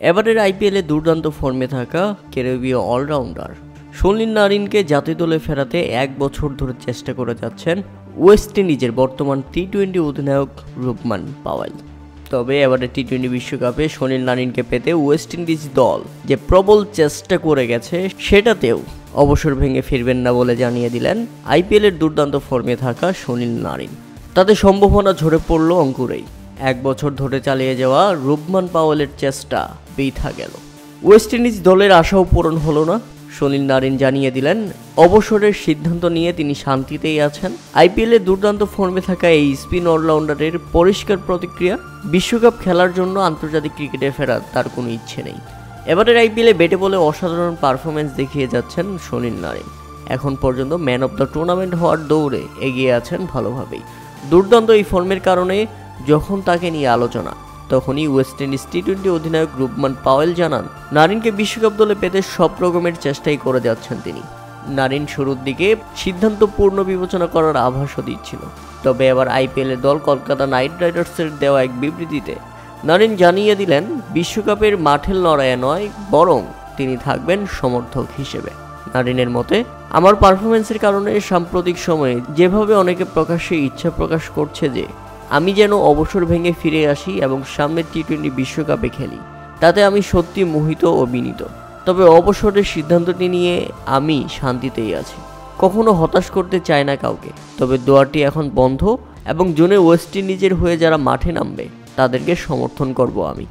এবারের আইপিএলে দুর্দান্ত ফর্মে থাকা ক্যারিবীয় অলরাউন্ডার সুনীল নারিনকে জাতীয় দলে ফেরাতে 1 বছর ধরে চেষ্টা করে যাচ্ছেন ওয়েস্ট ইন্ডিজের বর্তমান টি-20 অধিনায়ক রুবমান পাওয়েল। তবে এবারে টি-20 বিশ্বকাপে সুনীল নারিনকে পেতে ওয়েস্ট ইন্ডিজ দল যে প্রবল চেষ্টা করে গেছে সেটাতেও অবসর ভেঙে ফিরবেন না বলে জানিয়ে দিলেন আইপিএলের দুর্দান্ত ফর্মে থাকা সুনীল নারিন। তাদের সম্ভাবনা ঝরে পড়ল অঙ্কুরেই। 1 বছর ধরে চালিয়ে যাওয়া রুবমান পাওয়েলের চেষ্টা বৃথা গেল। ওয়েস্ট ইন্ডিজ দলের আশাও পূরণ হলো না। সুনীল নারিন জানিয়ে দিলেন অবসরের সিদ্ধান্ত নিয়ে তিনি শান্তিতেই আছেন। আইপিএলে দুর্দান্ত ফর্মে থাকা এই স্পিন অলরাউন্ডারের পরিষ্কার প্রতিক্রিয়া, বিশ্বকাপ খেলার জন্য আন্তর্জাতিক ক্রিকেটে ফেরার তার কোনো ইচ্ছে নেই। এবারের আইপিএলে ব্যাটে বলে অসাধারণ পারফরমেন্স দেখিয়ে যাচ্ছেন সুনীল নারিন। এখন পর্যন্ত ম্যান অব দ্য টুর্নামেন্ট হওয়ার দৌড়ে এগিয়ে আছেন ভালোভাবেই। দুর্দান্ত এই ফর্মের কারণে যখন তাকে নিয়ে আলোচনা, তখনই ওয়েস্ট ইন্ডিজ টি-20 অধিনায়ক রুবমান পাওয়েল জানান নারিনকে বিশ্বকাপ দলে পেতে সব রকমের চেষ্টাই করে যাচ্ছেন তিনি। নারিন শুরুর দিকে সিদ্ধান্ত পূর্ণ বিবেচনা করার আভাসও দিচ্ছিল। তবে এবার আইপিএলের দল কলকাতা নাইট রাইডার্সের দেওয়া এক বিবৃতিতে নারিন জানিয়ে দিলেন বিশ্বকাপের মাঠের লড়াইয়ে নয়, বরং তিনি থাকবেন সমর্থক হিসেবে। নারিনের মতে, আমার পারফরমেন্সের কারণে সাম্প্রতিক সময়ে যেভাবে অনেকে প্রকাশ্যে ইচ্ছা প্রকাশ করছে যে আমি যেন অবসর ভেঙে ফিরে আসি এবং সামনের টি-20 বিশ্বকাপে খেলি, তাতে আমি সত্যি মোহিত ও বিনীত। তবে অবসরের সিদ্ধান্তটি নিয়ে আমি শান্তিতেই আছি, কখনো হতাশ করতে চাই না কাউকে। তবে দোয়ারটি এখন বন্ধ এবং জুনে ওয়েস্ট ইন্ডিজের হয়ে যারা মাঠে নামবে তাদেরকে সমর্থন করব আমি।